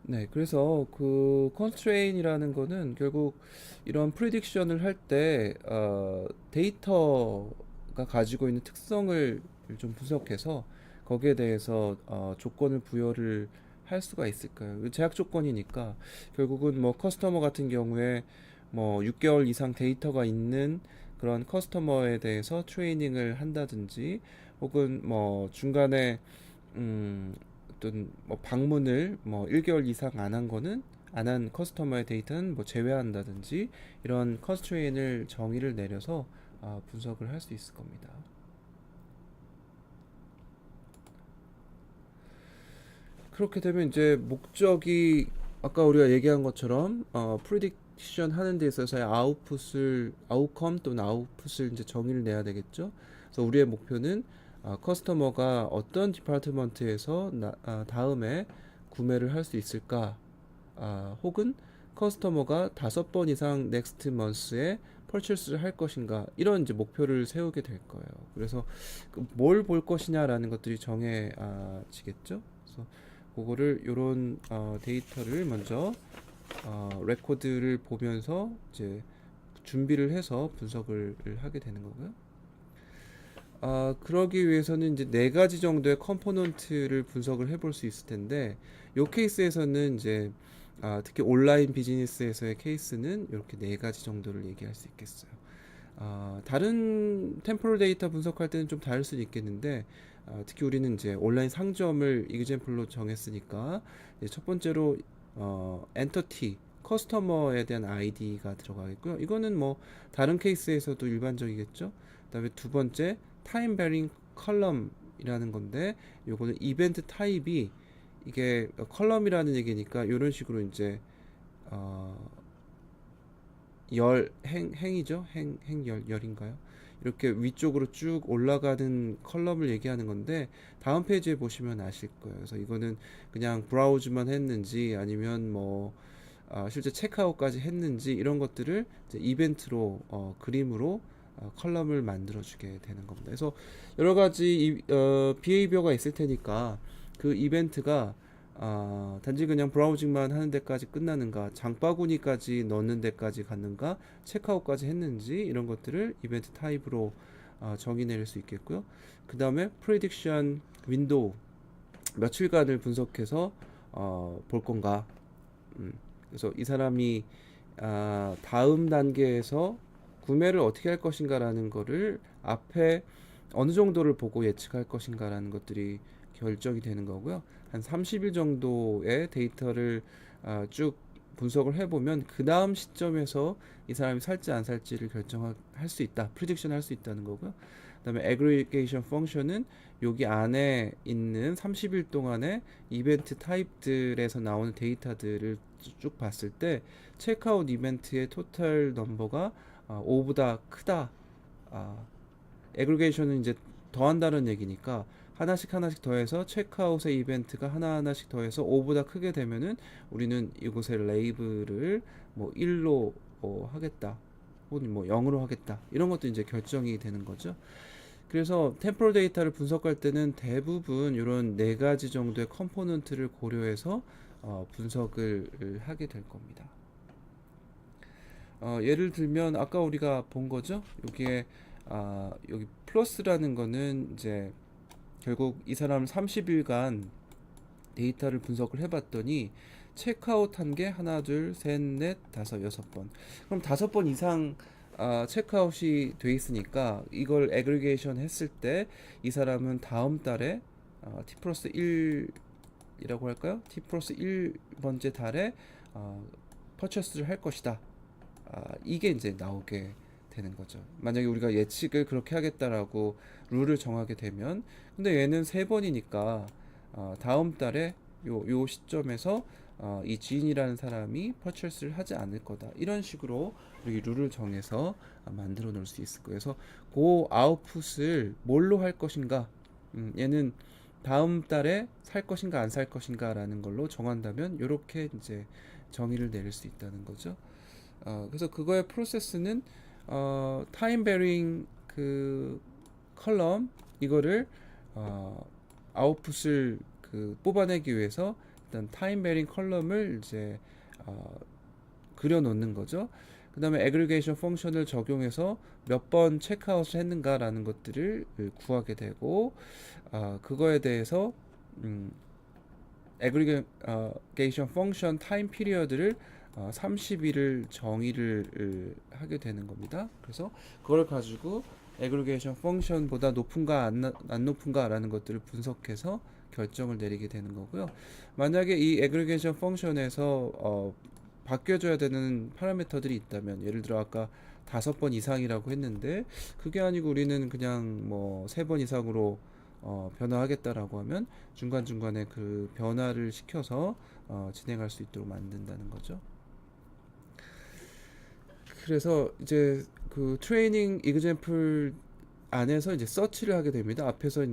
네, 그래서 그 constraint이라는 거는 결국 이런 프리딕션을 할 때 데이터가 가지고 있는 특성을 좀 분석해서 거기에 대해서 조건을 부여를 할 수가 있을까요? 제약 조건이니까 결국은 뭐 커스터머 같은 경우에 뭐 6개월 이상 데이터가 있는 그런 커스터머에 대해서 트레이닝을 한다든지 혹은 뭐 중간에 음, 어떤 뭐 방문을 뭐 1개월 이상 안 한 거는 안 한 커스터머의 데이터는 뭐 제외한다든지 이런 컨스트레인을 정의를 내려서 분석을 할 수 있을 겁니다. 그렇게 되면 이제 목적이 아까 우리가 얘기한 것처럼 프리딕션 하는 데 있어서의 아웃풋을 아웃컴 또는 아웃풋을 이제 정의를 내야 되겠죠. 그래서 우리의 목표는 커스터머가 어떤 디파트먼트에서 다음에 구매를 할 수 있을까, 혹은 커스터머가 5번 이상 넥스트 먼스에 퍼체스를 할 것인가 이런 이제 목표를 세우게 될 거예요. 그래서 뭘 볼 것이냐라는 것들이 정해지겠죠. 그래서 그거를 요런 데이터를 먼저 레코드를 보면서 이제 준비를 해서 분석을 하게 되는 거고요. 그러기 위해서는 이제 네 가지 정도의 컴포넌트를 분석을 해볼 수 있을 텐데, 요 케이스에서는 이제 특히 온라인 비즈니스에서의 케이스는 이렇게 네 가지 정도를 얘기할 수 있겠어요. 다른 템포럴 데이터 분석할 때는 좀 다를 수도 있겠는데, 특히 우리는 이제 온라인 상점을 이그젠플로 정했으니까 이제 첫 번째로 엔터티 커스터머에 대한 아이디가 들어가겠고요. 이거는 뭐 다른 케이스에서도 일반적이겠죠. 그다음에 두 번째 타임 베링 컬럼이라는 건데, 요거는 이벤트 타입이 이게 컬럼이라는 얘기니까 이런 식으로 이제 어, 행이죠. 열인가요? 이렇게 위쪽으로 쭉 올라가는 컬럼을 얘기하는 건데, 다음 페이지에 보시면 아실 거예요. 그래서 이거는 그냥 브라우즈만 했는지 아니면 뭐 실제 체크아웃까지 했는지 이런 것들을 이제 이벤트로 그림으로 컬럼을 만들어 주게 되는 겁니다. 그래서 여러 가지 비헤이비어가 있을 테니까 그 이벤트가 단지 그냥 브라우징만 하는 데까지 끝나는가, 장바구니까지 넣는 데까지 갔는가, 체크아웃까지 했는지 이런 것들을 이벤트 타입으로 정의 내릴 수 있겠고요. 그 다음에 프레딕션 윈도우 며칠간을 분석해서 볼 건가. 그래서 이 사람이 다음 단계에서 구매를 어떻게 할 것인가라는 거를 앞에 어느 정도를 보고 예측할 것인가라는 것들이 결정이 되는 거고요. 한 30일 정도의 데이터를 쭉 분석을 해보면 그 다음 시점에서 이 사람이 살지 안 살지를 결정할 수 있다, 프리딕션 할 수 있다는 거고요. 그다음에 aggregation 펑션은 여기 안에 있는 30일 동안의 이벤트 타입들에서 나오는 데이터들을 쭉 봤을 때 체크아웃 이벤트의 토탈 넘버가 5보다 크다. 에그리게이션은 이제 더한다는 얘기니까 하나씩 하나씩 더해서 체크아웃의 이벤트가 하나하나씩 더해서 5보다 크게 되면은 우리는 이곳의 레이블을 뭐 1로 하겠다, 혹은 뭐 0으로 하겠다, 이런 것도 이제 결정이 되는 거죠. 그래서 템포럴 데이터를 분석할 때는 대부분 이런 네 가지 정도의 컴포넌트를 고려해서 분석을 하게 될 겁니다. 예를 들면 아까 우리가 본 거죠. 여기에 여기 플러스라는 거는 이제 결국 이 사람 30일간 데이터를 분석을 해봤더니 체크아웃 한 게 하나, 둘, 셋, 넷, 다섯, 여섯 번. 그럼 5번 이상 체크아웃이 돼 있으니까 이걸 애그리게이션 했을 때 이 사람은 다음 달에 T 플러스 1이라고 할까요? T 플러스 1번째 달에 퍼체스를 할 것이다. 이게 이제 나오게 되는 거죠. 만약에 우리가 예측을 그렇게 하겠다라고 룰을 정하게 되면, 근데 얘는 3번이니까 다음 달에 요 시점에서 이 지인이라는 사람이 퍼체스를 하지 않을 거다, 이런 식으로 우리 룰을 정해서 만들어 놓을 수 있을 거예요. 그래서 그 아웃풋을 뭘로 할 것인가, 얘는 다음 달에 살 것인가 안 살 것인가라는 걸로 정한다면 이렇게 이제 정의를 내릴 수 있다는 거죠. 그래서 그거의 프로세스는 타임 베링 그 컬럼 이거를 아웃풋을 그 뽑아내기 위해서 일단 타임 베링 컬럼을 이제 그려 놓는 거죠. 그 다음에 aggregation 펑션을 적용해서 몇 번 체크아웃을 했는가라는 것들을 구하게 되고, 그거에 대해서 aggregation 펑션 타임 피리어드를 30일을 정의를 하게 되는 겁니다. 그래서 그걸 가지고 aggregation 펑션보다 높은가 안 높은가라는 것들을 분석해서 결정을 내리게 되는 거고요. 만약에 이 aggregation 펑션에서 바뀌어줘야 되는 파라미터들이 있다면, 예를 들어 아까 5번 이상이라고 했는데 그게 아니고 우리는 그냥 뭐 3번 이상으로 변화하겠다라고 하면 중간중간에 그 변화를 시켜서 진행할 수 있도록 만든다는 거죠. 그래서 이제 그 트레이닝 이그젬플 안에서 이제 서치를 하게 됩니다. 앞에서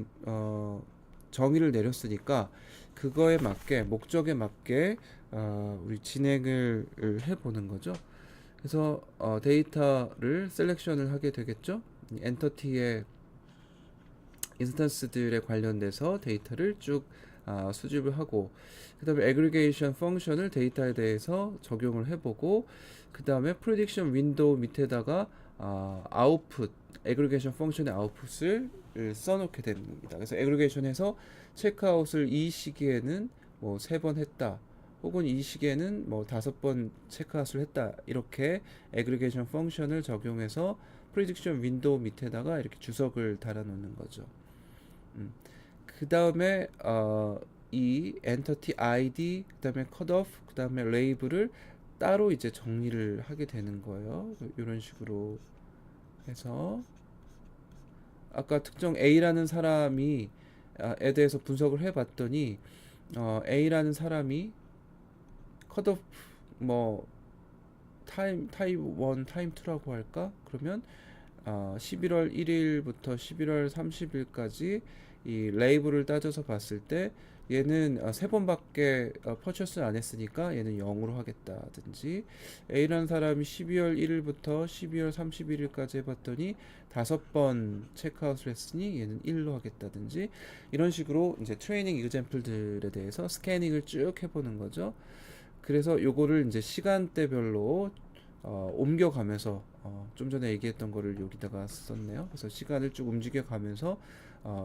정의를 내렸으니까 그거에 맞게, 목적에 맞게 우리 진행을 해보는 거죠. 그래서 데이터를 셀렉션을 하게 되겠죠. 엔터티의 인스턴스들에 관련돼서 데이터를 쭉 수집을 하고, 그 다음에 aggregation 펑션을 데이터에 대해서 적용을 해보고, 그 다음에 prediction 윈도우 밑에다가 아웃풋, aggregation 펑션의 아웃풋을 써놓게 되는 겁니다. 그래서 aggregation에서 체크아웃을 이 시기에는 뭐 3번 했다, 혹은 이 시기에는 뭐 5번 체크아웃을 했다, 이렇게 aggregation 펑션을 적용해서 prediction 윈도우 밑에다가 이렇게 주석을 달아놓는 거죠. 그 다음에 이 엔터티 아이디, 그 다음에 컷오프, 그 다음에 레이블을 따로 이제 정리를 하게 되는 거예요. 이런 식으로 해서 아까 특정 A라는 사람이 에 대해서 분석을 해봤더니 A라는 사람이 컷오프 뭐 타임 1, 타임 2라고 할까? 그러면 11월 1일부터 11월 30일까지 이 레이블을 따져서 봤을 때 얘는 3번밖에 퍼처스를 안 했으니까 얘는 0으로 하겠다든지, A라는 사람이 12월 1일부터 12월 31일까지 해봤더니 5번 체크아웃을 했으니 얘는 1로 하겠다든지, 이런 식으로 이제 트레이닝 이그젬플들에 대해서 스캐닝을 쭉 해보는 거죠. 그래서 요거를 이제 시간대별로 옮겨가면서 좀 전에 얘기했던 거를 여기다가 썼네요. 그래서 시간을 쭉 움직여가면서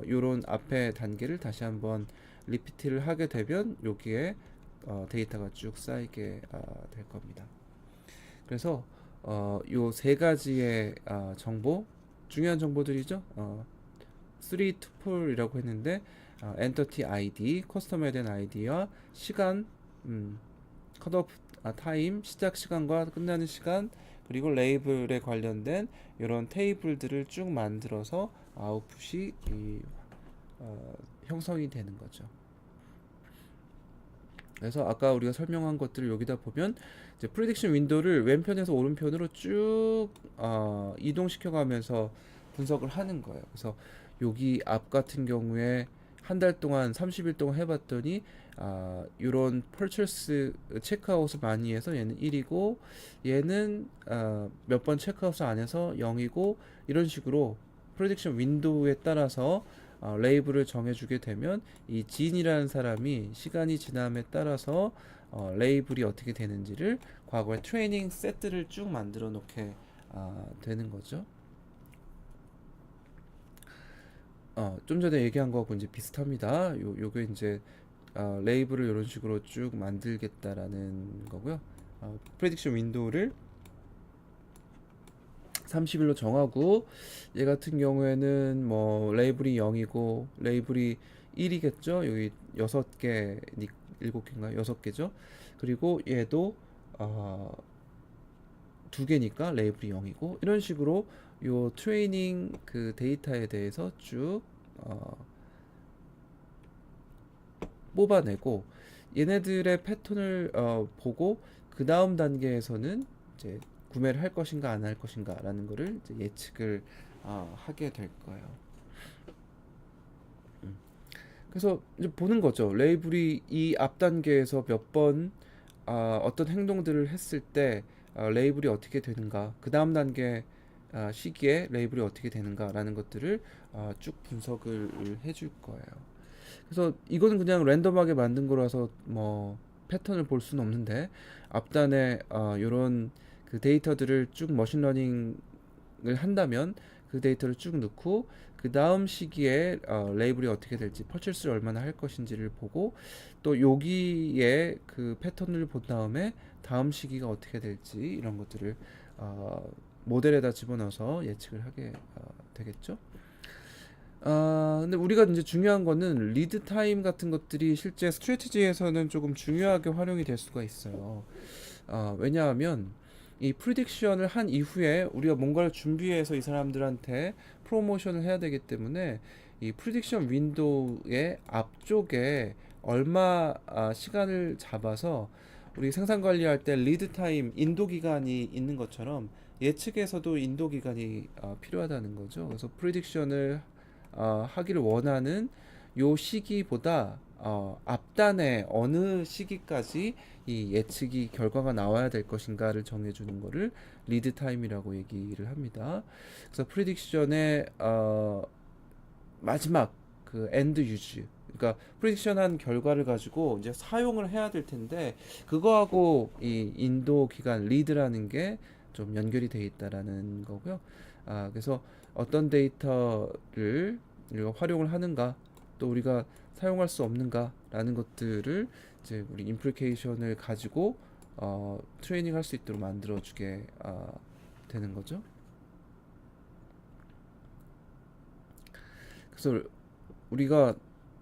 요런 앞에 단계를 다시 한번 리피트를 하게 되면 여기에 데이터가 쭉 쌓이게 될 겁니다. 그래서 요 3가지의 정보, 중요한 정보들이죠. 3 투플이라고 했는데 엔터티 아이디, 커스텀에 된 아이디와 시간, 컷오프 타임, 시작 시간과 끝나는 시간, 그리고 레이블에 관련된 이런 테이블들을 쭉 만들어서 아웃풋이 형성이 되는 거죠. 그래서 아까 우리가 설명한 것들을 여기다 보면 이제 프리딕션 윈도우를 왼편에서 오른편으로 쭉 이동시켜 가면서 분석을 하는 거예요. 그래서 여기 앞 같은 경우에 한 달 동안 30일 동안 해봤더니 이런 purchase 체크아웃을 많이 해서 얘는 1이고, 얘는 몇 번 체크아웃을 안 해서 0이고, 이런 식으로 프레딕션 윈도우에 따라서 레이블을 정해주게 되면 이 진이라는 사람이 시간이 지남에 따라서 레이블이 어떻게 되는지를 과거에 트레이닝 세트를 쭉 만들어 놓게 되는 거죠. 좀 전에 얘기한 거하고 이제 비슷합니다. 요게 이제 레이블을 이런 식으로 쭉 만들겠다라는 거고요. 프레딕션 윈도우를 30일로 정하고, 얘 같은 경우에는 뭐 레이블이 0이고 레이블이 1이겠죠. 여기 6개, 7개인가 6개죠. 그리고 얘도 2개니까 레이블이 0이고, 이런 식으로 요 트레이닝 그 데이터에 대해서 쭉 뽑아내고, 얘네들의 패턴을 보고 그 다음 단계에서는 이제 구매를 할 것인가 안 할 것인가 라는 거를 이제 예측을 하게 될 거예요. 그래서 이제 보는 거죠. 레이블이 이 앞 단계에서 몇 번 어떤 행동들을 했을 때 레이블이 어떻게 되는가, 그 다음 단계 시기에 레이블이 어떻게 되는가 라는 것들을 쭉 분석을 해줄 거예요. 그래서 이거는 그냥 랜덤하게 만든 거라서 뭐 패턴을 볼 수는 없는데, 앞단에 요런 그 데이터들을 쭉 머신러닝을 한다면 그 데이터를 쭉 넣고, 그 다음 시기에 레이블이 어떻게 될지, 퍼체스를 얼마나 할 것인지를 보고, 또 여기에 그 패턴을 본 다음에 다음 시기가 어떻게 될지, 이런 것들을 모델에다 집어넣어서 예측을 하게 되겠죠. 근데 우리가 이제 중요한 거는 리드 타임 같은 것들이 실제 스트래티지에서는 조금 중요하게 활용이 될 수가 있어요. 왜냐하면 이 프리딕션을 한 이후에 우리가 뭔가를 준비해서 이 사람들한테 프로모션을 해야 되기 때문에, 이 프리딕션 윈도우의 앞쪽에 얼마 시간을 잡아서 우리 생산 관리할 때 리드 타임 인도 기간이 있는 것처럼 예측에서도 인도 기간이 필요하다는 거죠. 그래서 프리딕션을 하기를 원하는 요 시기보다 앞단에 어느 시기까지 이 예측이 결과가 나와야 될 것인가를 정해주는 거를 리드 타임이라고 얘기를 합니다. 그래서 프리딕션의 마지막 그 엔드 유즈, 그러니까 프리딕션한 결과를 가지고 이제 사용을 해야 될 텐데, 그거하고 이 인도 기간 리드라는 게 좀 연결이 돼 있다라는 거고요. 그래서 어떤 데이터를 우리가 활용을 하는가, 또 우리가 사용할 수 없는가라는 것들을 이제 우리 임플리케이션을 가지고 트레이닝 할 수 있도록 만들어주게 되는 거죠. 그래서 우리가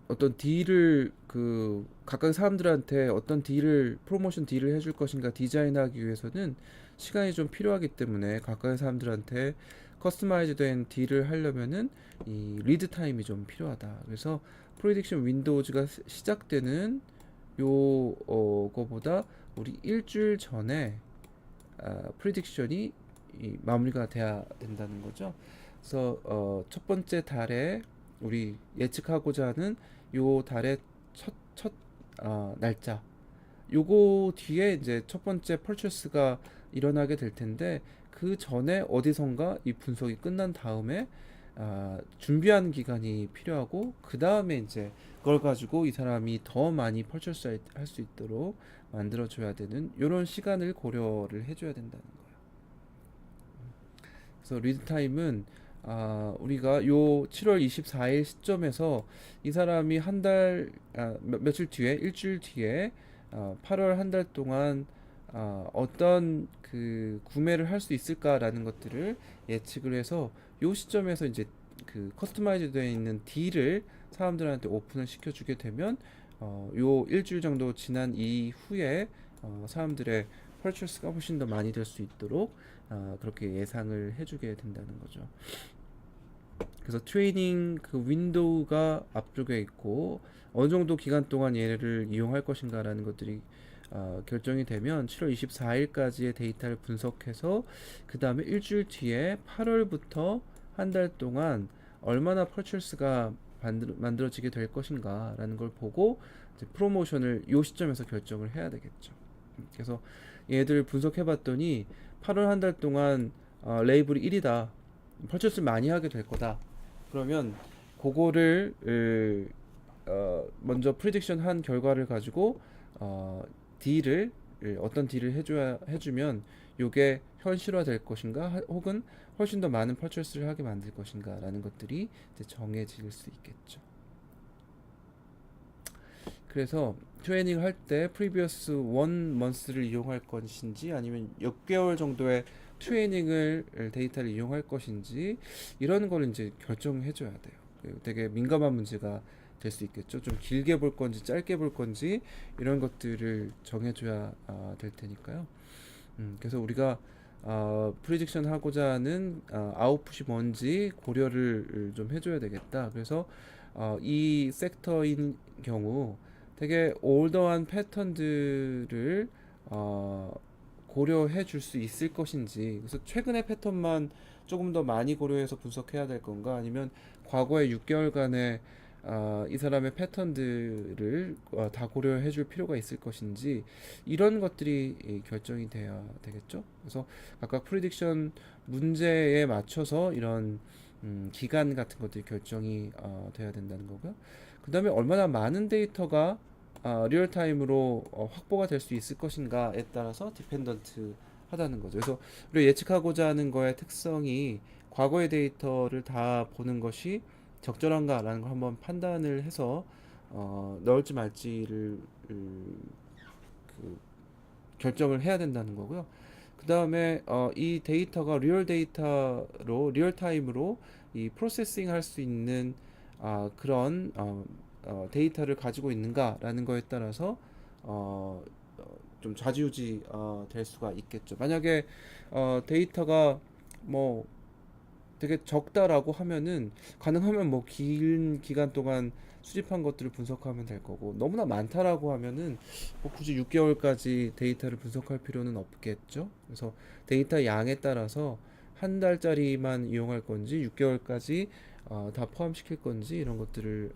어떤 딜을 그 각각 사람들한테 어떤 딜을 프로모션 딜을 해줄 것인가 디자인하기 위해서는 시간이 좀 필요하기 때문에, 각각의 사람들한테 커스터마이즈된 딜을 하려면은 이 리드 타임이 좀 필요하다. 그래서 프리딕션 윈도우즈가 시작되는 거보다 우리 일주일 전에 프리딕션이 마무리가 돼야 된다는 거죠. 그래서 첫 번째 달에 우리 예측하고자 하는 요 달의 첫 날짜, 요거 뒤에 이제 첫 번째 펄처스가 일어나게 될 텐데, 그 전에 어디선가 이 분석이 끝난 다음에 준비하는 기간이 필요하고, 그 다음에 이제 그걸 가지고 이 사람이 더 많이 펄처스 할 수 있도록 만들어줘야 되는 요런 시간을 고려를 해줘야 된다는 거예요. 그래서 리드 타임은 우리가 요 7월 24일 시점에서 이 사람이 한 달, 며칠 뒤에, 일주일 뒤에 8월 한 달 동안 어떤 그 구매를 할 수 있을까라는 것들을 예측을 해서, 요 시점에서 이제 그 커스터마이즈 되어 있는 딜을 사람들한테 오픈을 시켜주게 되면 요 일주일 정도 지난 이후에 사람들의 퍼체스가 훨씬 더 많이 될 수 있도록 그렇게 예상을 해주게 된다는 거죠. 그래서 트레이닝 그 윈도우가 앞쪽에 있고, 어느 정도 기간 동안 얘를 이용할 것인가라는 것들이 결정이 되면 7월 24일까지의 데이터를 분석해서, 그 다음에 일주일 뒤에 8월부터 한 달 동안 얼마나 퍼체스가 만들어지게 될 것인가라는 걸 보고 이제 프로모션을 요 시점에서 결정을 해야 되겠죠. 그래서 얘들 분석해 봤더니 8월 한 달 동안 레이블이 1이다, 퍼체스 많이 하게 될 거다, 그러면 그거를 먼저 프리딕션 한 결과를 가지고 딜을 어떤 딜을 해주면 요게 현실화 될 것인가, 혹은 훨씬 더 많은 퍼체스를 하게 만들 것인가 라는 것들이 이제 정해질 수 있겠죠. 그래서 트레이닝 할 때 프리비어스 원 먼스를 이용할 것인지, 아니면 6개월 정도의 트레이닝을 데이터를 이용할 것인지, 이런 거를 이제 결정해 줘야 돼요. 되게 민감한 문제가 될 수 있겠죠. 좀 길게 볼 건지 짧게 볼 건지, 이런 것들을 정해줘야 될 테니까요. 그래서 우리가 프리딕션 하고자 하는 아웃풋이 뭔지 고려를 좀 해줘야 되겠다. 그래서 이 섹터인 경우 되게 올더한 패턴들을 고려해 줄 수 있을 것인지, 그래서 최근의 패턴만 조금 더 많이 고려해서 분석해야 될 건가, 아니면 과거의 6개월간의 이 사람의 패턴들을 다 고려해 줄 필요가 있을 것인지, 이런 것들이 결정이 돼야 되겠죠. 그래서 각각 프리딕션 문제에 맞춰서 이런 기간 같은 것들이 결정이 돼야 된다는 거고요. 그 다음에 얼마나 많은 데이터가 리얼타임으로 확보가 될 수 있을 것인가에 따라서 디펜던트 하다는 거죠. 그래서 우리가 예측하고자 하는 거의 특성이 과거의 데이터를 다 보는 것이 적절한가라는 걸 한번 판단을 해서 넣을지 말지를 그 결정을 해야 된다는 거고요. 그 다음에 이 데이터가 리얼 타임으로 이 프로세싱 할 수 있는 그런 데이터를 가지고 있는가라는 거에 따라서 어, 좀 좌지우지 될 수가 있겠죠. 만약에 데이터가 뭐 되게 적다라고 하면은 가능하면 뭐 긴 기간 동안 수집한 것들을 분석하면 될 거고, 너무나 많다라고 하면은 뭐 굳이 6개월까지 데이터를 분석할 필요는 없겠죠. 그래서 데이터 양에 따라서 한 달짜리만 이용할 건지 6개월까지 다 포함시킬 건지 이런 것들을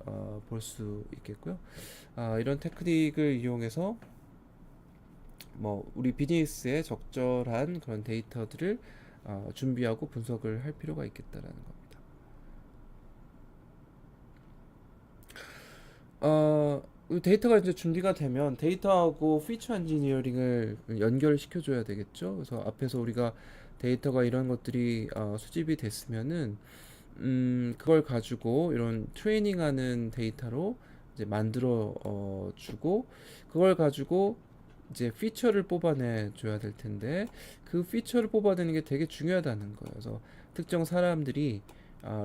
볼 수 있겠고요. 이런 테크닉을 이용해서 뭐 우리 비즈니스에 적절한 그런 데이터들을 준비하고 분석을 할 필요가 있겠다라는 겁니다. 데이터가 이제 준비가 되면 데이터하고 피처 엔지니어링을 연결시켜 줘야 되겠죠. 그래서 앞에서 우리가 데이터가 이런 것들이 수집이 됐으면은 그걸 가지고 이런 트레이닝하는 데이터로 이제 만들어 주고, 그걸 가지고 이제 피처를 뽑아내 줘야 될 텐데, 그 피처를 뽑아내는 게 되게 중요하다는 거예요. 그래서 특정 사람들이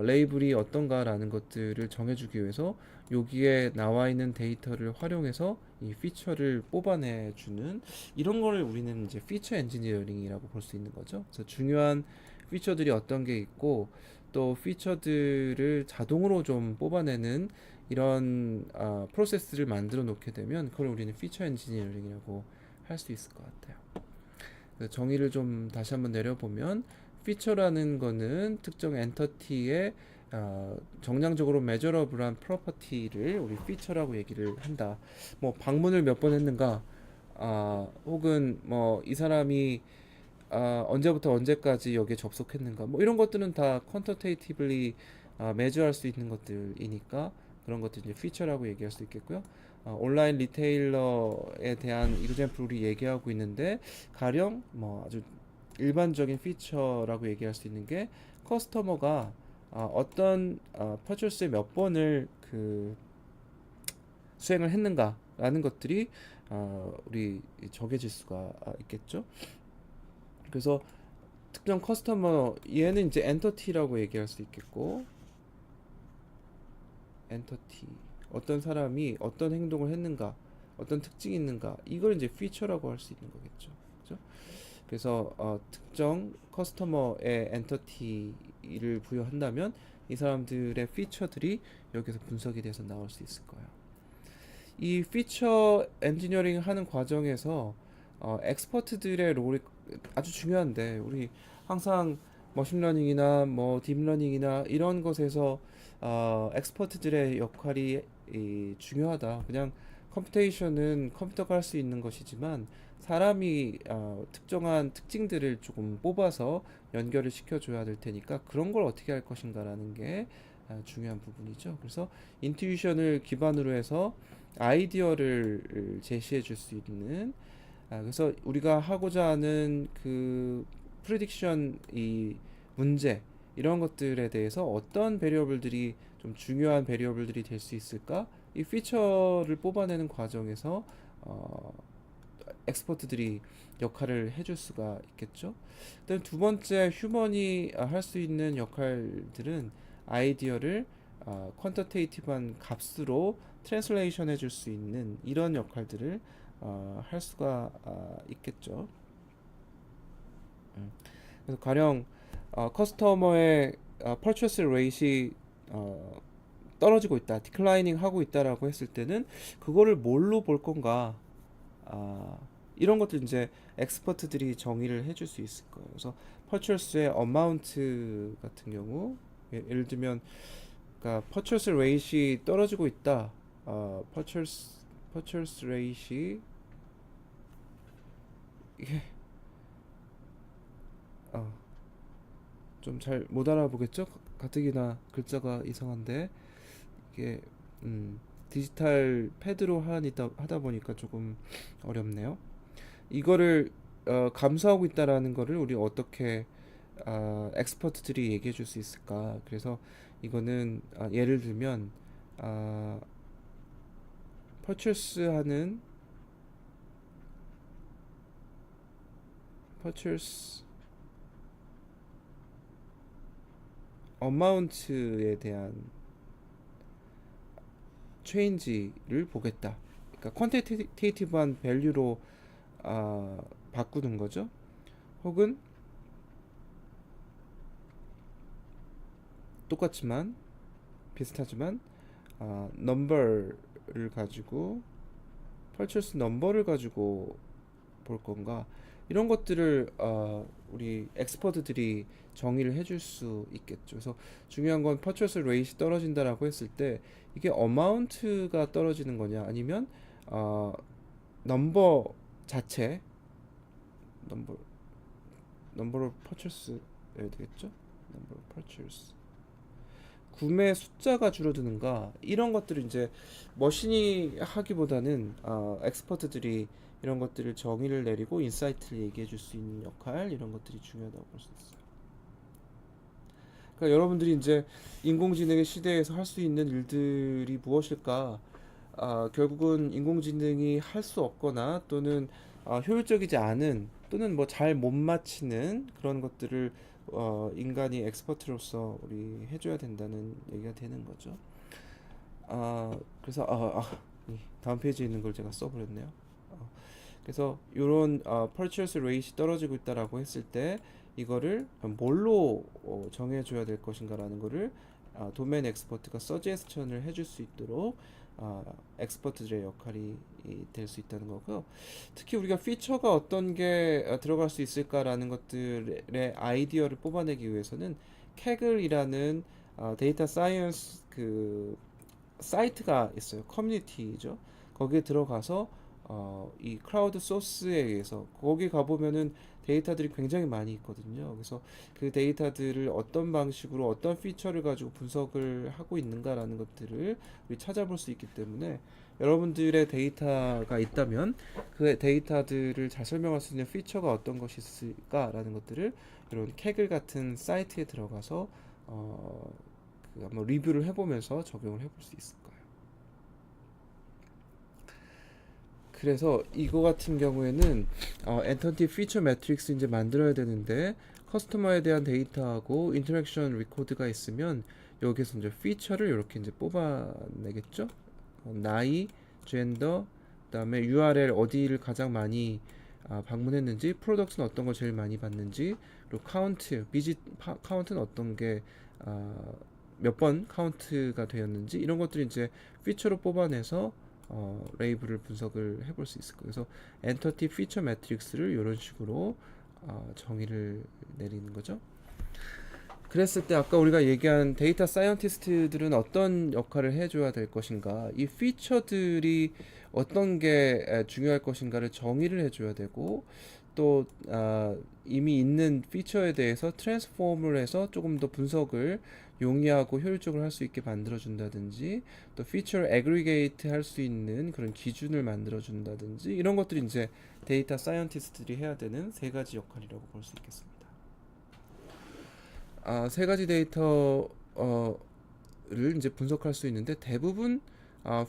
레이블이 어떤가라는 것들을 정해주기 위해서 여기에 나와 있는 데이터를 활용해서 이 피처를 뽑아내 주는 이런 거를 우리는 이제 피처 엔지니어링이라고 볼 수 있는 거죠. 그래서 중요한 피처들이 어떤 게 있고, 또 피처들을 자동으로 좀 뽑아내는 이런 프로세스를 만들어 놓게 되면 그걸 우리는 피처 엔지니어링이라고 할 수 있을 것 같아요. 그래서 정의를 좀 다시 한번 내려보면, 피처라는 거는 특정 엔터티의 정량적으로 메저러블한 프로퍼티를 우리 피처라고 얘기를 한다. 뭐 방문을 몇 번 했는가, 혹은 뭐 이 사람이 언제부터 언제까지 여기에 접속했는가, 뭐 이런 것들은 다 퀀터테이티블리 매주할 수 있는 것들이니까 그런 것들 이제 피처라고 얘기할 수 있겠고요. 온라인 리테일러에 대한 이그젬플 우리 얘기하고 있는데, 가령 뭐 아주 일반적인 피처라고 얘기할 수 있는 게 커스터머가 어떤 퍼처스에 몇 번을 그 수행을 했는가라는 것들이 우리 정해질 수가 있겠죠. 그래서 특정 커스터머, 얘는 이제 엔터티라고 얘기할 수 있겠고, 엔터티, 어떤 사람이 어떤 행동을 했는가, 어떤 특징이 있는가, 이걸 이제 피처라고 할 수 있는 거겠죠. 그죠? 그래서 특정 커스터머의 엔터티를 부여한다면 이 사람들의 피처들이 여기서 분석이 돼서 나올 수 있을 거예요. 이 피처 엔지니어링 하는 과정에서 엑스퍼트들의 롤이 아주 중요한데, 우리 항상 머신러닝이나 뭐 딥러닝이나 이런 것에서 엑스퍼트들의 역할이 중요하다. 그냥 컴퓨테이션은 컴퓨터가 할 수 있는 것이지만 사람이 특정한 특징들을 조금 뽑아서 연결을 시켜줘야 될 테니까 그런 걸 어떻게 할 것인가라는 게 중요한 부분이죠. 그래서 인투이션을 기반으로 해서 아이디어를 제시해 줄 수 있는, 그래서 우리가 하고자 하는 그 프레딕션 이 문제, 이런 것들에 대해서 어떤 베리어블들이 좀 중요한 베리어블들이 될 수 있을까? 이 피처를 뽑아내는 과정에서 어, 엑스퍼트들이 역할을 해줄 수가 있겠죠. 그다음 두 번째, 휴먼이 할 수 있는 역할들은 아이디어를 퀀터테이티브한 값으로 트랜슬레이션 해줄 수 있는 이런 역할들을 할 수가 있겠죠. 음. 그래서 가령 커스터머의 퍼체스 레이시 떨어지고 있다, 디클라이닝 하고 있다라고 했을 때는 그거를 뭘로 볼 건가, 아, 이런 것들 이제 엑스퍼트들이 정의를 해줄 수 있을 거예요. 그래서 퍼체스의 어마운트 같은 경우, 예를 들면 그러니까 퍼체스 레이시 떨어지고 있다, 퍼체스 레이시, 이게 좀 잘 못 알아보겠죠? 가뜩이나 글자가 이상한데 이게 디지털 패드로 하다 보니까 조금 어렵네요. 이거를 감수하고 있다라는 거를 우리 어떻게 엑스퍼트들이 얘기해 줄 수 있을까? 그래서 이거는 예를 들면 아, 퍼체스하는 퍼체스 어마운트에 대한 체인지를 보겠다. 그러니까 퀀티테이티브한 밸류로 바꾸는 거죠. 혹은 똑같지만 비슷하지만 넘버를 가지고 펄처스 넘버를 가지고 볼 건가 이런 것들을 우리 엑스퍼트들이 정의를 해줄 수 있겠죠. 그래서 중요한 건 퍼처스 레이시 떨어진다라고 했을 때 이게 어마운트가 떨어지는 거냐 아니면 넘버 자체 넘버 넘버로 퍼처스 해야 되겠죠? 넘버 퍼처스 구매 숫자가 줄어드는가 이런 것들을 이제 머신이 하기보다는 엑스퍼트들이 이런 것들을 정의를 내리고 인사이트를 얘기해 줄 수 있는 역할 이런 것들이 중요하다고 볼 수 있어요. 그러니까 여러분들이 이제 인공지능의 시대에서 할 수 있는 일들이 무엇일까? 결국은 인공지능이 할 수 없거나 또는 효율적이지 않은 또는 뭐 잘 못 맞히는 그런 것들을 인간이 엑스퍼트로서 우리 해줘야 된다는 얘기가 되는 거죠. 그래서 다음 페이지에 있는 걸 제가 써버렸네요. 그래서 이런 purchase rate이 떨어지고 있다라고 했을 때 이거를 뭘로 정해줘야 될 것인가라는 거를 도메인 엑스퍼트가 서제스천을 해줄 수 있도록 엑스퍼트들의 역할이 될 수 있다는 거고요. 특히 우리가 피처가 어떤 게 들어갈 수 있을까라는 것들의 아이디어를 뽑아내기 위해서는 캐글이라는 데이터 사이언스 그 사이트가 있어요. 커뮤니티죠. 거기에 들어가서 이 크라우드 소스에 의해서 거기 가보면은 데이터들이 굉장히 많이 있거든요. 그래서 그 데이터들을 어떤 방식으로 어떤 피처를 가지고 분석을 하고 있는가라는 것들을 우리 찾아볼 수 있기 때문에 여러분들의 데이터가 있다면 그 데이터들을 잘 설명할 수 있는 피처가 어떤 것이 있을까라는 것들을 이런 캐글 같은 사이트에 들어가서 한번 리뷰를 해보면서 적용을 해볼 수 있을 거예요. 그래서 이거 같은 경우에는 엔터티 피처 매트릭스 이제 만들어야 되는데 커스터머에 대한 데이터하고 인터랙션 리코드가 있으면 여기서 이제 피처를 이렇게 이제 뽑아내겠죠. 나이, 젠더, 그다음에 URL 어디를 가장 많이 방문했는지, 프로덕트는 어떤 걸 제일 많이 봤는지, 그리고 카운트, 비짓 카운트는 어떤 게 몇 번 카운트가 되었는지 이런 것들이 이제 피처로 뽑아내서 레이블을 분석을 해볼 수 있을 거예요. 그래서 엔터티 피처 매트릭스를 이런 식으로 정의를 내리는 거죠. 그랬을 때 아까 우리가 얘기한 데이터 사이언티스트들은 어떤 역할을 해줘야 될 것인가, 이 피처들이 어떤 게 중요할 것인가를 정의를 해줘야 되고 또 이미 있는 피처에 대해서 트랜스폼을 해서 조금 더 분석을 용이하고 효율적으로 할 수 있게 만들어 준다든지 또 피처를 애그리게이트 할 수 있는 그런 기준을 만들어 준다든지 이런 것들이 이제 데이터 사이언티스트들이 해야 되는 세 가지 역할이라고 볼 수 있겠습니다. 세 가지 데이터를 이제 분석할 수 있는데 대부분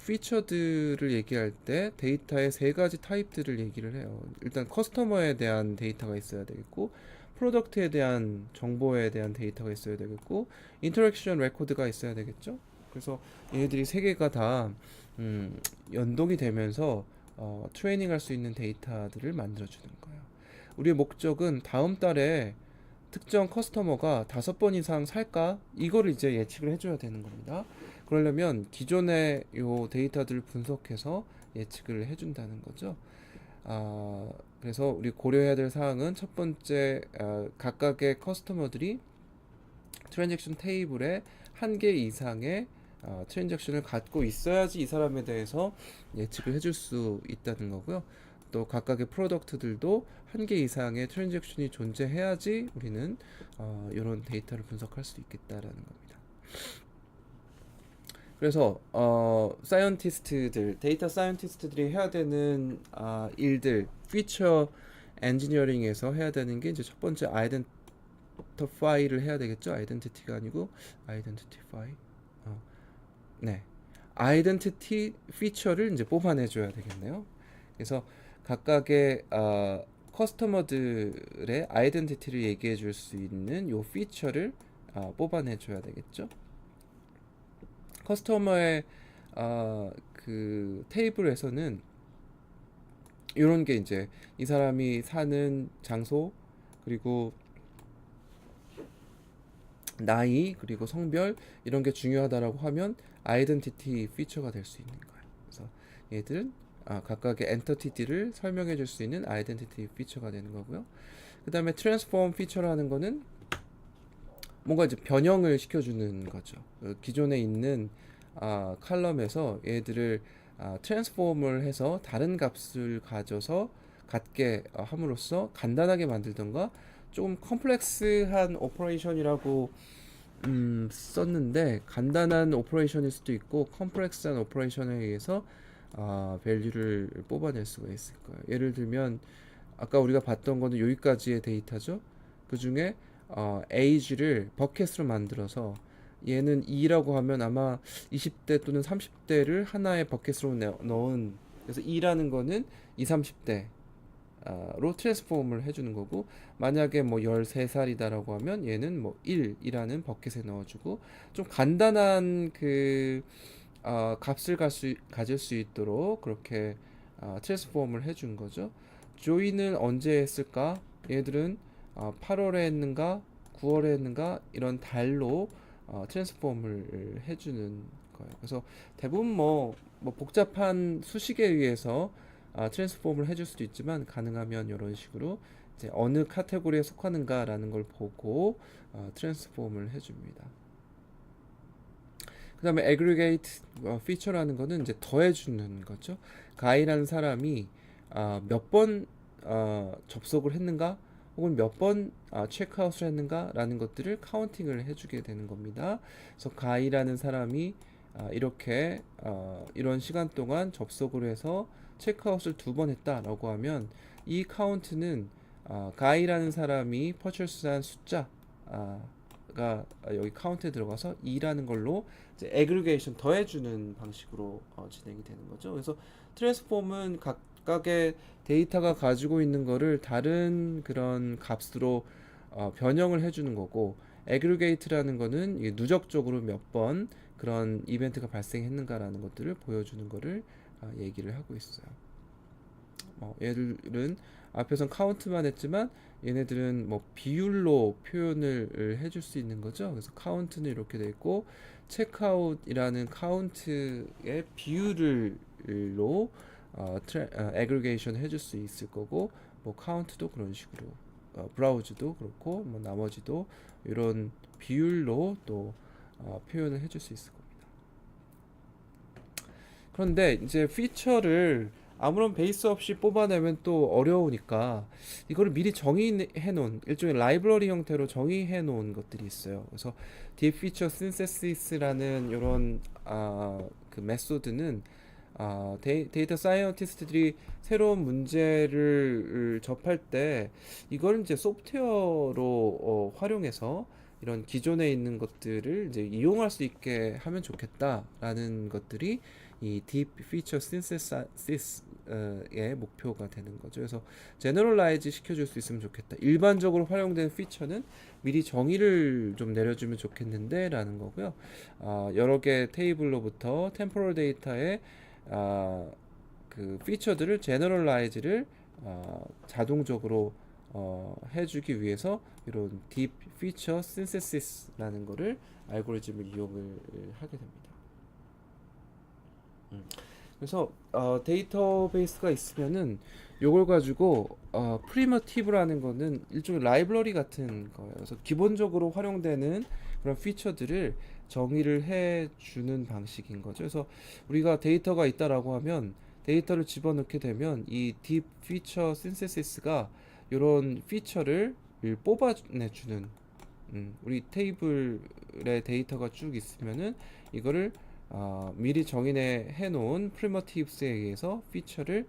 피처들을 얘기할 때 데이터의 세 가지 타입들을 얘기를 해요. 일단 커스터머에 대한 데이터가 있어야 되겠고 프로덕트에 대한 정보에 대한 데이터가 있어야 되겠고 인터랙션 레코드가 있어야 되겠죠. 그래서 얘네들이 세 개가 다 연동이 되면서 트레이닝 할 수 있는 데이터들을 만들어 주는 거예요. 우리의 목적은 다음 달에 특정 커스터머가 5번 이상 살까? 이거를 이제 예측을 해줘야 되는 겁니다. 그러려면 기존의 요 데이터들을 분석해서 예측을 해준다는 거죠. 그래서 우리 고려해야 될 사항은 첫 번째, 각각의 커스터머들이 트랜잭션 테이블에 한 개 이상의 트랜잭션을 갖고 있어야지 이 사람에 대해서 예측을 해줄 수 있다는 거고요. 또 각각의 프로덕트들도 한 개 이상의 트랜잭션이 존재해야지 우리는 이런 데이터를 분석할 수 있겠다라는 겁니다. 그래서 사이언티스트들, 데이터 사이언티스트들이 해야 되는 일들, 피처 엔지니어링에서 해야 되는 게 이제 첫 번째 아이덴티파이를 해야 되겠죠. 아이덴티티가 아니고 아이덴티파이. 네. 아이덴티티 피처를 이제 뽑아내줘야 되겠네요. 그래서 각각의 커스터머들의 아이덴티티를 얘기해 줄 수 있는 요 피처를 뽑아내줘야 되겠죠. 커스터머의 그 테이블에서는 이런 게 이제 이 사람이 사는 장소, 그리고 나이, 그리고 성별, 이런 게 중요하다라고 하면 아이덴티티 피처가 될 수 있는 거예요. 그래서 얘들은 각각의 엔터티티를 설명해 줄 수 있는 아이덴티티 피처가 되는 거고요. 그 다음에 트랜스포머 피처라는 거는 뭔가 이제 변형을 시켜주는 거죠. 기존에 있는 칼럼에서 얘들을 트랜스폼을 해서 다른 값을 가져서 갖게 함으로써 간단하게 만들던가, 조금 컴플렉스한 오퍼레이션이라고 썼는데, 간단한 오퍼레이션일 수도 있고 컴플렉스한 오퍼레이션에 의해서 밸류를 뽑아낼 수가 있을 거예요. 예를 들면 아까 우리가 봤던 거는 여기까지의 데이터죠. 그 중에 age를 버켓으로 만들어서 얘는 2라고 하면 아마 20대 또는 30대를 하나의 버켓으로 넣은, 그래서 2라는 거는 20, 30대 로 트랜스폼을 해주는 거고, 만약에 뭐 13살이다라고 하면 얘는 뭐 1이라는 버켓에 넣어주고, 좀 간단한 그 값을 가질 수 있도록 그렇게 트랜스폼을 해준 거죠. 조인을 언제 했을까? 얘들은 8월에 했는가 9월에 했는가, 이런 달로 트랜스폼을 해주는 거예요. 그래서 대부분 뭐 복잡한 수식에 의해서 트랜스폼을 해줄 수도 있지만, 가능하면 이런 식으로 이제 어느 카테고리에 속하는가라는 걸 보고 트랜스폼을 해줍니다. 그 다음에 aggregate feature라는 거는 이제 더해주는 거죠. 가이라는 사람이 몇 번 접속을 했는가, 혹은 몇 번 체크아웃을 했는가 라는 것들을 카운팅을 해주게 되는 겁니다. 그래서 가이라는 사람이 이렇게 이런 시간 동안 접속을 해서 체크아웃을 2번 했다라고 하면, 이 카운트는 가이라는 사람이 퍼체스한 숫자가 여기 카운트에 들어가서 2라는 걸로 이제 애그리게이션 더해주는 방식으로 진행이 되는 거죠. 그래서 트랜스폼은 각각의 데이터가 가지고 있는 거를 다른 그런 값으로 변형을 해주는 거고, 애그리게이트라는 거는 이게 누적적으로 몇 번 그런 이벤트가 발생했는가라는 것들을 보여주는 거를 얘기를 하고 있어요. 얘들은 앞에선 카운트만 했지만 얘네들은 뭐 비율로 표현을 해줄 수 있는 거죠. 그래서 카운트는 이렇게 돼 있고, 체크아웃이라는 카운트의 비율로 애그리게이션 해줄 수 있을 거고, 뭐 카운트도 그런 식으로, 브라우즈도 그렇고, 뭐 나머지도 이런 비율로 또 표현을 해줄 수 있을 겁니다. 그런데 이제 피처를 아무런 베이스 없이 뽑아내면 또 어려우니까 이거를 미리 정의해 놓은, 일종의 라이브러리 형태로 정의해 놓은 것들이 있어요. 그래서 Deep Feature Synthesis라는 이런 그 메소드는 데이터 사이언티스트들이 새로운 문제를 접할 때 이걸 이제 소프트웨어로 활용해서 이런 기존에 있는 것들을 이제 이용할 수 있게 하면 좋겠다라는 것들이 이 Deep Feature Synthesis의 목표가 되는 거죠. 그래서 제너럴라이즈 시켜줄 수 있으면 좋겠다. 일반적으로 활용되는 피처는 미리 정의를 좀 내려주면 좋겠는데 라는 거고요. 여러 개 테이블로부터 템포럴 데이터에 그 피처들을 제너럴라이즈를 자동적으로 해주기 위해서 이런 Deep Feature Synthesis라는 거를 알고리즘을 이용을 하게 됩니다. 그래서 데이터베이스가 있으면은 요걸 가지고 프리머티브라는 거는 일종의 라이브러리 같은 거예요. 그래서 기본적으로 활용되는 그런 피처들을 정의를 해 주는 방식인 거죠. 그래서 우리가 데이터가 있다라고 하면 데이터를 집어넣게 되면 이 딥 피처 신세시스가 이런 피처를 뽑아내 주는, 우리 테이블에 데이터가 쭉 있으면은 이거를 미리 정의해 놓은 프리머티브스에 의해서 피처를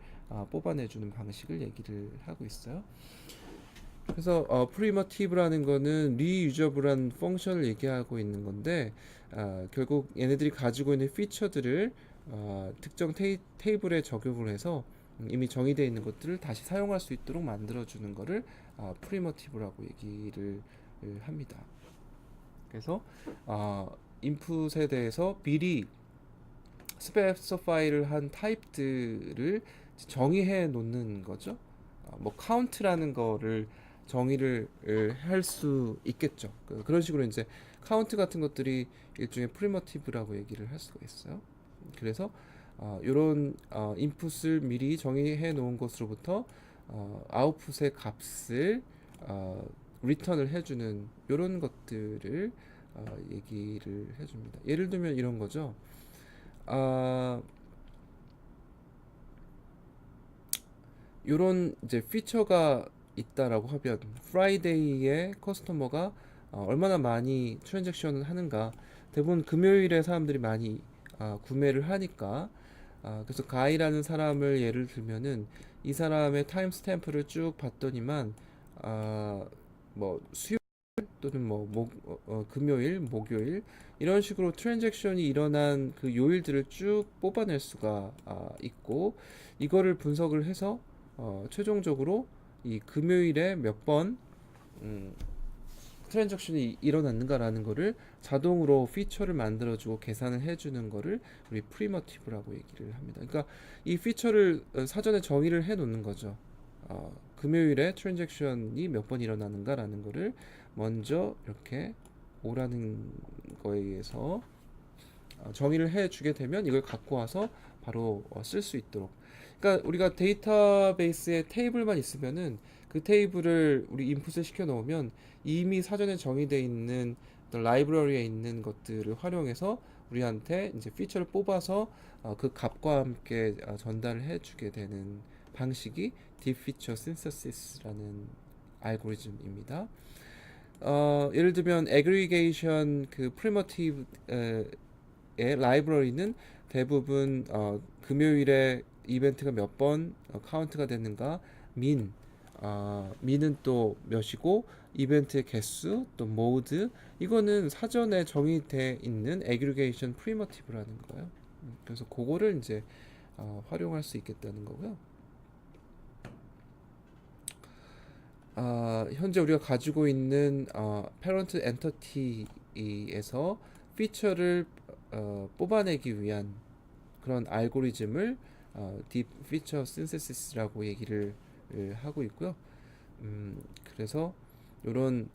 뽑아내주는 방식을 얘기를 하고 있어요. 그래서 프리머티브라는 거는 리유저블한 펑션을 얘기하고 있는 건데 결국 얘네들이 가지고 있는 피처들을 특정 테이블에 적용을 해서 이미 정의되어 있는 것들을 다시 사용할 수 있도록 만들어주는 거를 프리머티브라고 얘기를 합니다. 그래서 인풋에 대해서 미리 스페시파이를 한 타입들을 정의해 놓는 거죠. 뭐 카운트라는 거를 정의를 할 수 있겠죠. 그런 식으로 이제 카운트 같은 것들이 일종의 프리머티브라고 얘기를 할 수가 있어요. 그래서 이런 인풋을 미리 정의해 놓은 것으로부터 아웃풋의 값을 리턴을 해주는 이런 것들을 얘기를 해줍니다. 예를 들면 이런 거죠. 요런 이제 피처가 있다라고 하면 프라이데이에 커스터머가 얼마나 많이 트랜잭션을 하는가, 대부분 금요일에 사람들이 많이 구매를 하니까 그래서 가이라는 사람을 예를 들면은 이 사람의 타임 스탬프를 쭉 봤더니만 뭐 수요일 또는 금요일, 목요일 이런 식으로 트랜잭션이 일어난 그 요일들을 쭉 뽑아낼 수가 있고, 이거를 분석을 해서 최종적으로 이 금요일에 몇 번 트랜잭션이 일어났는가라는 거를 자동으로 피처를 만들어주고 계산을 해주는 거를 우리 프리머티브라고 얘기를 합니다. 그러니까 이 피처를 사전에 정의를 해 놓는 거죠. 금요일에 트랜잭션이 몇 번 일어나는가라는 거를 먼저 이렇게 오라는 거에 의해서 정의를 해주게 되면 이걸 갖고 와서 바로 쓸 수 있도록. 그러니까 우리가 데이터베이스에 테이블만 있으면은 그 테이블을 우리 인풋에 시켜 놓으면 이미 사전에 정의되어 있는 어떤 라이브러리에 있는 것들을 활용해서 우리한테 이제 피처를 뽑아서 그 값과 함께 전달을 해주게 되는 방식이 Deep Feature Synthesis라는 알고리즘입니다. 예를 들면 aggregation 그 primitive의 라이브러리는 대부분 금요일에 이벤트가 몇 번 카운트가 됐는가, 민은 또 몇이고 이벤트의 개수 또 모드, 이거는 사전에 정의돼 있는 aggregation primitive라는 거예요. 그래서 그거를 이제 활용할 수 있겠다는 거고요. 현재 우리가 가지고 있는 parent entity에서 피처를 뽑아내기 위한 그런 알고리즘을 Deep Feature Synthesis라고 얘기를 하고 있고요. 그래서 이런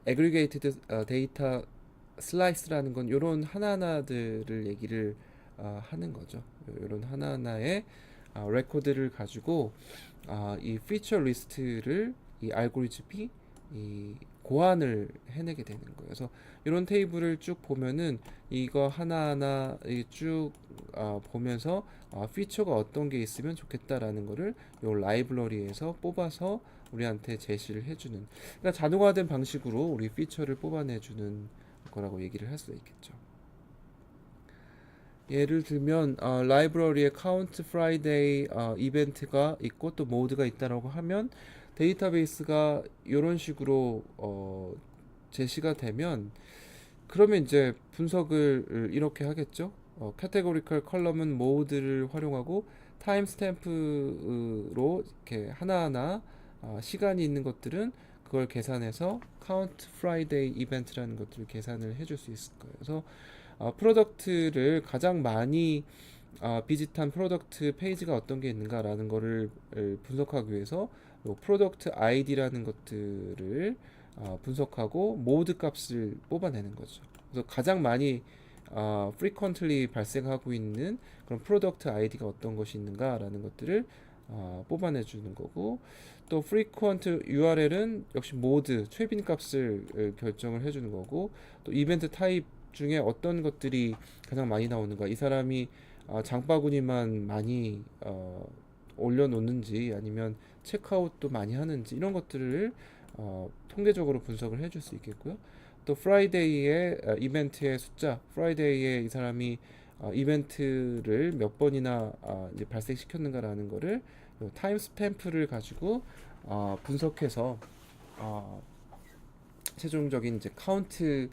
Aggregated Data Slice라는 건 이런 하나하나들을 얘기를 하는 거죠. 이런 하나하나의 레코드를 가지고 이 피처 리스트를 이 알고리즘이 이 고안을 해내게 되는 거예요. 그래서 이런 테이블을 쭉 보면은 이거 하나하나 쭉 보면서 피처가 어떤 게 있으면 좋겠다라는 거를 요 라이브러리에서 뽑아서 우리한테 제시를 해주는, 그러니까 자동화된 방식으로 우리 피처를 뽑아내주는 거라고 얘기를 할 수 있겠죠. 예를 들면 라이브러리에 카운트 프라이데이 이벤트가 있고 또 모드가 있다라고 하면 데이터베이스가 이런 식으로 제시가 되면 그러면 이제 분석을 이렇게 하겠죠. 카테고리컬 컬럼은 모드를 활용하고 타임 스탬프로 이렇게 하나하나 시간이 있는 것들은 그걸 계산해서 카운트 프라이데이 이벤트라는 것들을 계산을 해줄 수 있을 거예요. 그래서 프로덕트를 가장 많이 비짓한 프로덕트 페이지가 어떤 게 있는가라는 거를 분석하기 위해서 프로덕트 아이디라는 것들을 분석하고 모드 값을 뽑아내는 거죠. 그래서 가장 많이 frequently 발생하고 있는 그런 프로덕트 아이디가 어떤 것이 있는가라는 것들을 뽑아내 주는 거고, 또 frequent URL은 역시 모드 최빈 값을 결정을 해주는 거고, 또 이벤트 타입 중에 어떤 것들이 가장 많이 나오는가, 이 사람이 장바구니만 많이 올려놓는지 아니면 체크아웃도 많이 하는지 이런 것들을 통계적으로 분석을 해줄 수 있겠고요. 또 프라이데이의 이벤트의 숫자, 프라이데이에 이 사람이 이벤트를 몇 번이나 이제 발생시켰는가라는 거를 요 타임 스탬프를 가지고 분석해서 어, 최종적인 이제 카운트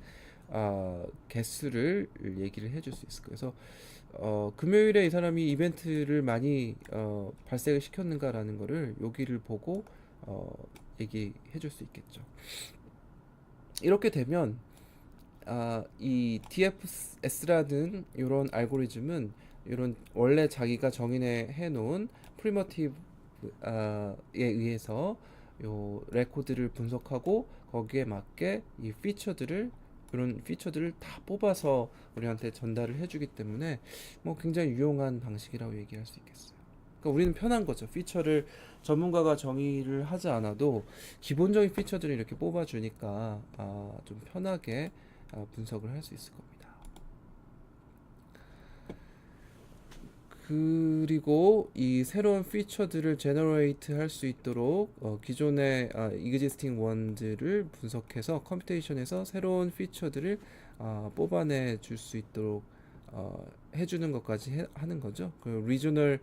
개수를 얘기를 해줄 수 있을 거예요. 그래서 금요일에 이 사람이 이벤트를 많이 발생을 시켰는가라는 거를 여기를 보고 어, 얘기해 줄 수 있겠죠. 이렇게 되면 이 DFS라는 이런 알고리즘은 이런 원래 자기가 정의해 놓은 프리머티브에 의해서 요 레코드를 분석하고 거기에 맞게 이 피처들을 이런 피처들을 다 뽑아서 우리한테 전달을 해주기 때문에 뭐 굉장히 유용한 방식이라고 얘기할 수 있겠어요. 그러니까 우리는 편한 거죠. 피처를 전문가가 정의를 하지 않아도 기본적인 피처들을 이렇게 뽑아주니까 좀 편하게 분석을 할 수 있을 겁니다. 그리고 이 새로운 피처들을 제너레이트 할 수 있도록 기존의 existing ones를 분석해서 컴퓨테이션에서 새로운 피처들을 뽑아내 줄 수 있도록 해주는 것까지 하는 거죠. 그 리저널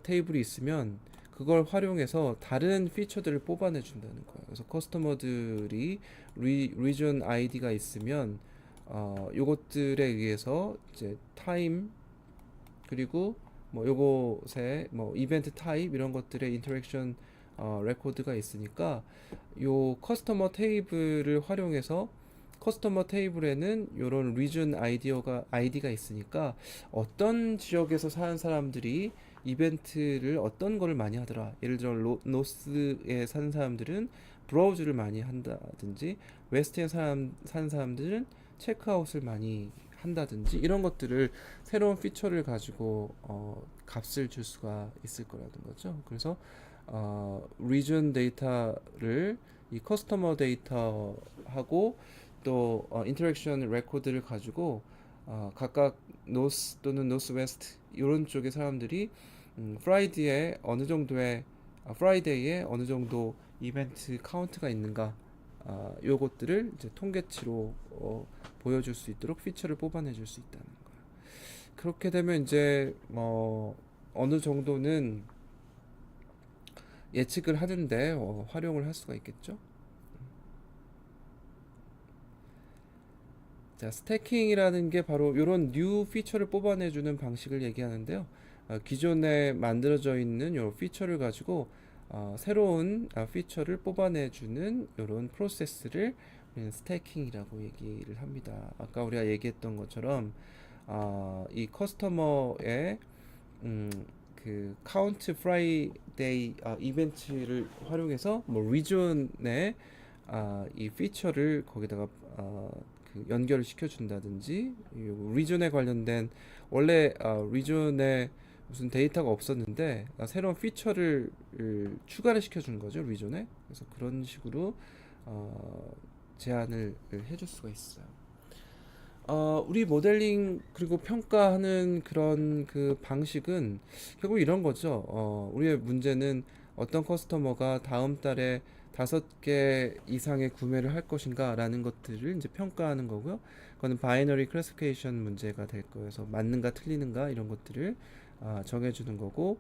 테이블이 있으면 그걸 활용해서 다른 피처들을 뽑아내 준다는 거예요. 그래서 커스터머들이 리전 아이디가 있으면 요것들에 의해서 이제 타임 그리고 뭐 요것에 뭐 이벤트 타입 이런 것들의 인터랙션 레코드가 있으니까 요 커스터머 테이블을 활용해서 커스터머 테이블에는 요런 리전 아이디가 있으니까 어떤 지역에서 사는 사람들이 이벤트를 어떤 거를 많이 하더라. 예를 들어 노스에 사는 사람들은 브라우즈를 많이 한다든지 웨스트에 사는 사람들은 체크아웃을 많이 한다든지 이런 것들을 새로운 피처를 가지고 값을 줄 수가 있을 거라는 거죠. 그래서 리전 데이터를 이 커스터머 데이터하고 또 인터랙션 레코드를 가지고 각각 노스 또는 노스 웨스트 이런 쪽의 사람들이 프라이데이에 어느 정도 이벤트 카운트가 있는가 요것들을 이제 통계치로 보여줄 수 있도록 피처를 뽑아내 줄 수 있다는 거예요. 그렇게 되면 이제 뭐 어느 정도는 예측을 하는데 활용을 할 수가 있겠죠. 자, 스태킹이라는 게 바로 이런 뉴 피처를 뽑아내주는 방식을 얘기하는데요. 기존에 만들어져 있는 이 피처를 가지고 새로운 피처를 뽑아내주는 이런 프로세스를 우리는 스태킹이라고 얘기를 합니다. 아까 우리가 얘기했던 것처럼 이 커스터머의 그 카운트 프라이데이 이벤트를 활용해서 뭐 리존의 이 피처를 거기다가 그 연결을 시켜준다든지 리존에 관련된 원래 리존에 무슨 데이터가 없었는데 새로운 피처를 추가를 시켜주는 거죠 리존에. 그래서 그런 식으로 제안을 해줄 수가 있어요. 우리 모델링 그리고 평가하는 그런 그 방식은 결국 이런 거죠. 우리의 문제는 어떤 커스터머가 다음 달에 5개 이상의 구매를 할 것인가 라는 것들을 이제 평가하는 거고요. 그거는 바이너리 클래시피케이션 문제가 될 거예요. 그래서 맞는가 틀리는가 이런 것들을 정해주는 거고,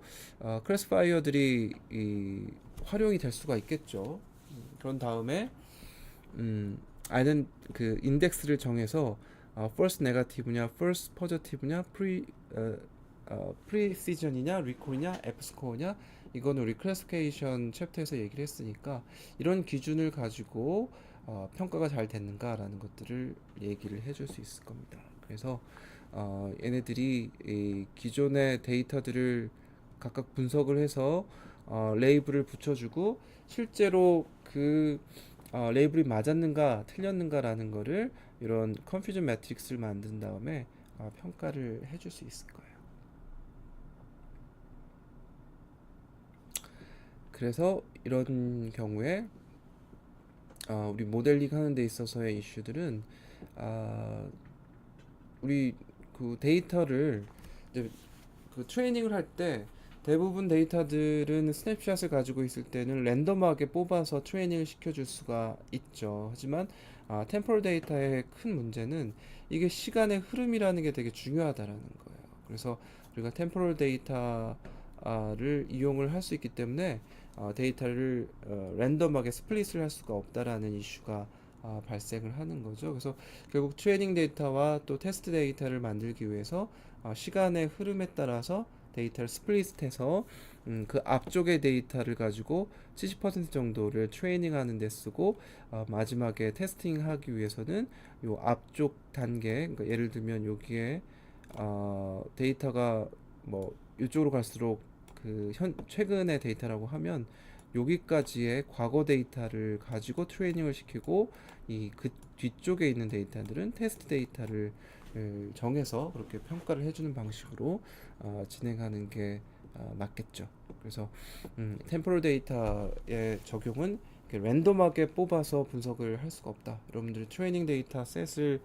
클래시파이어들이 활용이 될 수가 있겠죠. 그런 다음에 아이덴 그 인덱스를 정해서 first negative냐, first positive냐, precision이냐, recall이냐, F-score냐 이건 우리 클래시피케이션 챕터에서 얘기를 했으니까 이런 기준을 가지고 평가가 잘 됐는가라는 것들을 얘기를 해줄 수 있을 겁니다. 그래서 얘네들이 이 기존의 데이터들을 각각 분석을 해서 레이블을 붙여주고 실제로 그 레이블이 맞았는가 틀렸는가라는 거를 이런 컨퓨전 매트릭스를 만든 다음에 평가를 해줄 수 있을 거예요. 그래서 이런 경우에 우리 모델링 하는 데 있어서의 이슈들은 우리 그 데이터를 이제 그 트레이닝을 할 때 대부분 데이터들은 스냅샷을 가지고 있을 때는 랜덤하게 뽑아서 트레이닝을 시켜줄 수가 있죠. 하지만 템포럴 데이터의 큰 문제는 이게 시간의 흐름이라는 게 되게 중요하다라는 거예요. 그래서 우리가 템포럴 데이터를 이용을 할 수 있기 때문에 데이터를 랜덤하게 스플릿을 할 수가 없다라는 이슈가 발생을 하는 거죠. 그래서 결국 트레이닝 데이터와 또 테스트 데이터를 만들기 위해서 시간의 흐름에 따라서 데이터를 스플릿해서 그 앞쪽의 데이터를 가지고 70% 정도를 트레이닝하는 데 쓰고 마지막에 테스팅하기 위해서는 요 앞쪽 단계, 그러니까 예를 들면 여기에 데이터가 뭐 이쪽으로 갈수록 그 최근의 데이터라고 하면 여기까지의 과거 데이터를 가지고 트레이닝을 시키고 이 그 뒤쪽에 있는 데이터들은 테스트 데이터를 정해서 그렇게 평가를 해주는 방식으로 진행하는 게 맞겠죠. 그래서 템포럴 데이터의 적용은 이렇게 랜덤하게 뽑아서 분석을 할 수가 없다. 여러분들이 트레이닝 데이터 셋을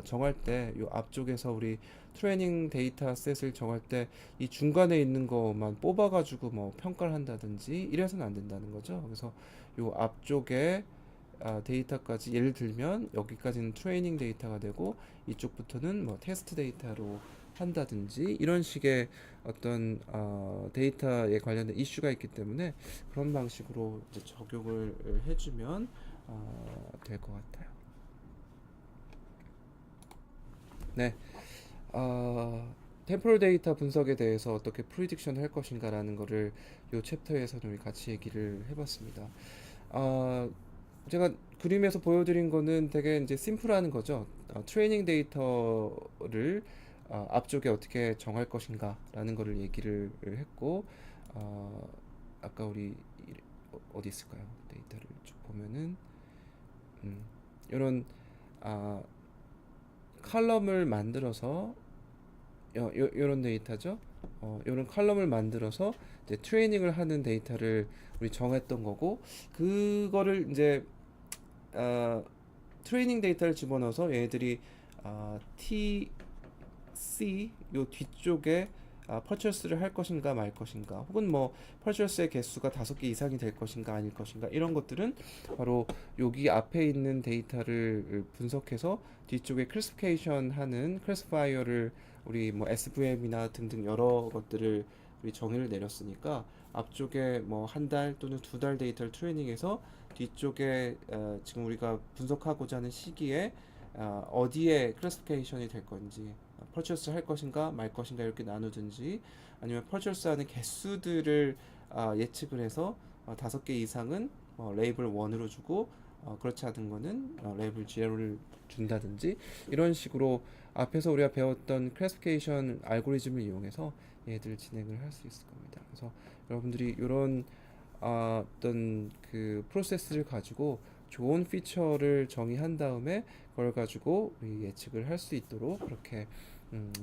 정할 때 이 앞쪽에서 우리 트레이닝 데이터 셋을 정할 때 이 중간에 있는 것만 뽑아가지고 뭐 평가를 한다든지 이래서는 안 된다는 거죠. 그래서 이 앞쪽에 데이터까지 예를 들면 여기까지는 트레이닝 데이터가 되고 이쪽부터는 뭐 테스트 데이터로 한다든지 이런 식의 어떤 데이터에 관련된 이슈가 있기 때문에 그런 방식으로 이제 적용을 해주면 될 것 같아요. 네, 템포럴 데이터 분석에 대해서 어떻게 프리딕션 할 것인가라는 거를 이 챕터에서는 우리 같이 얘기를 해봤습니다. 아, 제가 그림에서 보여드린 거는 되게 이제 심플한 거죠. 트레이닝 데이터를 앞쪽에 어떻게 정할 것인가라는 거를 얘기를 했고, 어, 아까 우리 어디 있을까요? 데이터를 쭉 보면은 이런 아, 칼럼을 만들어서 요런 데이터죠. 요런 칼럼을 만들어서 이제 트레이닝을 하는 데이터를 우리 정했던 거고 그거를 이제 어, 트레이닝 데이터를 집어넣어서 얘들이 TC 요 뒤쪽에 퍼처스를 할 것인가 말 것인가 혹은 뭐 퍼처스의 개수가 5개 이상이 될 것인가 아닐 것인가 이런 것들은 바로 여기 앞에 있는 데이터를 분석해서 뒤쪽에 클래시피케이션 하는 클래시파이어를 우리 뭐 SVM이나 등등 여러 것들을 우리 정의를 내렸으니까 앞쪽에 뭐 한 달 또는 2달 데이터를 트레이닝해서 뒤쪽에 지금 우리가 분석하고자 하는 시기에 어디에 클래시피케이션이 될 건지 퍼처스 할 것인가 말 것인가 이렇게 나누든지 아니면 퍼처스 하는 개수들을 예측을 해서 5개 이상은 레이블 1으로 주고 그렇지 않은 거는 레이블 0를 준다든지 이런 식으로 앞에서 우리가 배웠던 클래시피케이션 알고리즘을 이용해서 얘들 진행을 할 수 있을 겁니다. 그래서 여러분들이 이런 어떤 그 프로세스를 가지고 좋은 피처를 정의한 다음에 그걸 가지고 우리 예측을 할 수 있도록 그렇게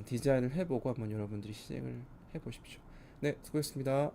디자인을 해보고 한번 여러분들이 시행을 해보십시오. 네, 수고했습니다.